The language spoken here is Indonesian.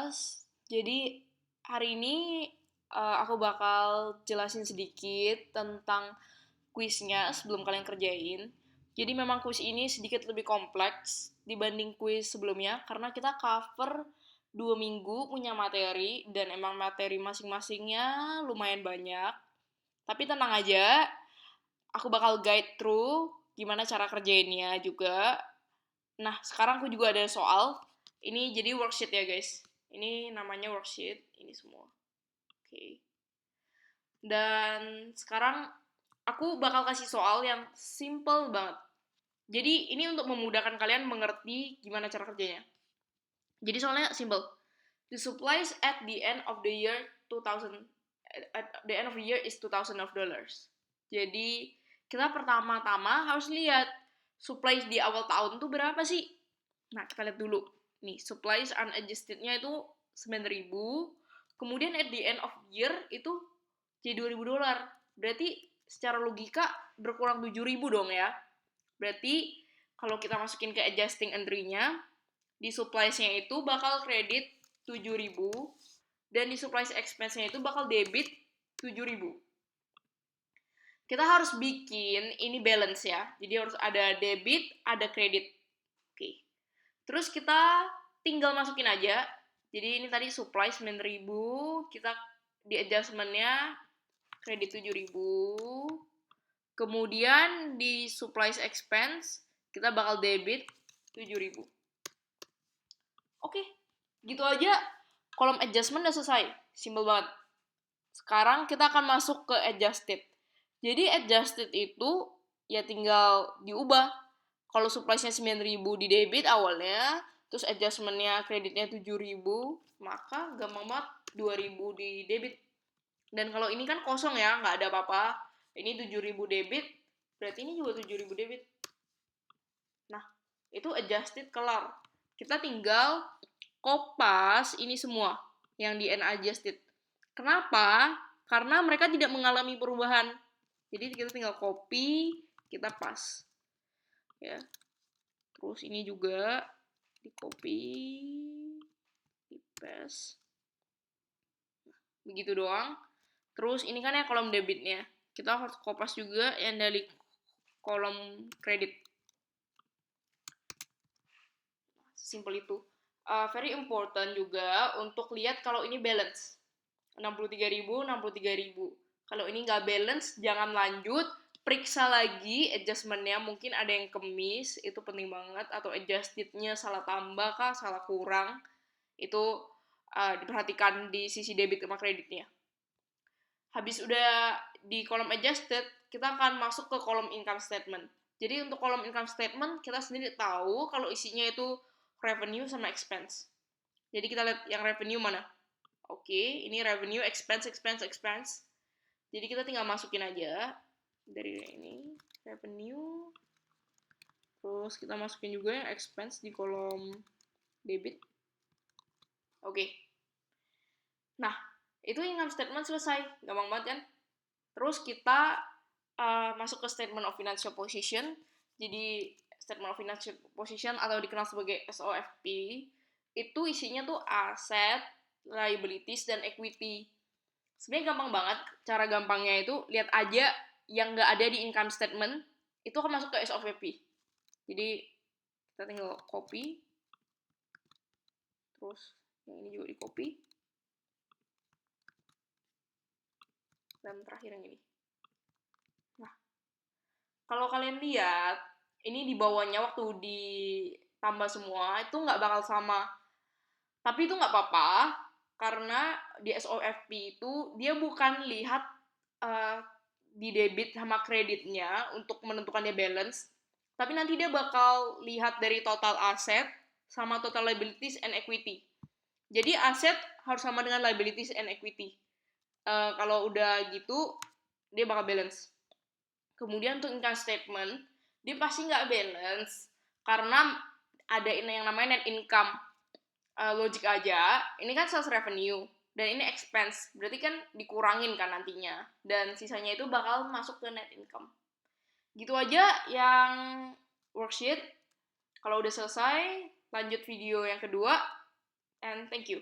kelas. Jadi hari ini aku bakal jelasin sedikit tentang kuisnya sebelum kalian kerjain. Jadi memang kuis ini sedikit lebih kompleks dibanding kuis sebelumnya karena kita cover 2 minggu punya materi dan emang materi masing-masingnya lumayan banyak. Tapi tenang aja, aku bakal guide through gimana cara kerjainnya juga. Nah, sekarang aku juga ada soal. Ini jadi worksheet ya, guys. Ini namanya worksheet, ini semua. Oke. Dan sekarang aku bakal kasih soal yang simple banget. Jadi ini untuk memudahkan kalian mengerti gimana cara kerjanya. Jadi soalnya simple. The supplies at the end of the year 2000 at the end of the year is $2,000. Jadi kita pertama-tama harus lihat supplies di awal tahun tuh berapa sih? Nah, kita lihat dulu. Nih, supplies unadjusted-nya itu 9.000. Kemudian at the end of year itu jadi $2.000. Berarti secara logika berkurang 7.000 dong ya. Berarti kalau kita masukin ke adjusting entry-nya, di supplies-nya itu bakal kredit 7.000 dan di supplies expense-nya itu bakal debit 7.000. Kita harus bikin ini balance ya. Jadi harus ada debit, ada kredit. Oke. Terus kita tinggal masukin aja. Jadi ini tadi supply 9.000, kita di adjustment-nya kredit 7.000. Kemudian di supplies expense kita bakal debit 7.000. Oke, gitu aja. Kolom adjustment udah selesai. Simple banget. Sekarang kita akan masuk ke adjusted. Jadi adjusted itu ya tinggal diubah. Kalau supplies-nya 9.000 di debit awalnya, terus adjustment-nya kreditnya 7.000, maka gampang banget 2.000 di debit. Dan kalau ini kan kosong ya, nggak ada apa-apa. Ini 7.000 debit, berarti ini juga 7.000 debit. Nah, itu adjusted kelar. Kita tinggal kopas ini semua yang di unadjusted. Kenapa? Karena mereka tidak mengalami perubahan. Jadi kita tinggal copy, kita pas. Ya. Terus ini juga di copy, di paste. Begitu doang. Terus ini kan ya kolom debitnya. Kita harus kopas juga yang dari kolom kredit. Simple itu. Very important juga untuk lihat kalau ini balance. 63.000, 63.000. Kalau ini nggak balance, jangan lanjut. Periksa lagi adjustment-nya. Mungkin ada yang kemis, itu penting banget. Atau adjusted-nya salah tambah kah, salah kurang. Itu diperhatikan di sisi debit sama kreditnya. Habis udah di kolom adjusted, kita akan masuk ke kolom income statement. Jadi untuk kolom income statement, kita sendiri tahu kalau isinya itu revenue sama expense. Jadi kita lihat yang revenue mana. Oke, ini revenue, expense. Jadi kita tinggal masukin aja dari ini, revenue. Terus kita masukin juga yang expense di kolom debit. Oke. Nah, itu income statement selesai. Gampang banget kan? Terus kita masuk ke statement of financial position. Jadi statement of financial position atau dikenal sebagai SOFP itu isinya tuh aset, liabilities, dan equity. Sebenarnya gampang banget. Cara gampangnya itu lihat aja yang nggak ada di income statement itu akan masuk ke SOFP. Jadi kita tinggal copy. Terus yang ini juga di copy. Dan terakhir yang ini. Nah, kalau kalian lihat, ini di bawahnya waktu ditambah semua, itu nggak bakal sama. Tapi itu nggak apa-apa, karena di SOFP itu, dia bukan lihat di debit sama kreditnya untuk menentukan dia balance, tapi nanti dia bakal lihat dari total aset sama total liabilities and equity. Jadi aset harus sama dengan liabilities and equity. Kalau udah gitu, dia bakal balance. Kemudian untuk income statement, dia pasti nggak balance karena ada yang namanya net income. Logik aja, ini kan sales revenue dan ini expense, berarti kan dikurangin kan nantinya, dan sisanya itu bakal masuk ke net income. Gitu aja yang worksheet. Kalau udah selesai, lanjut video yang kedua, and thank you.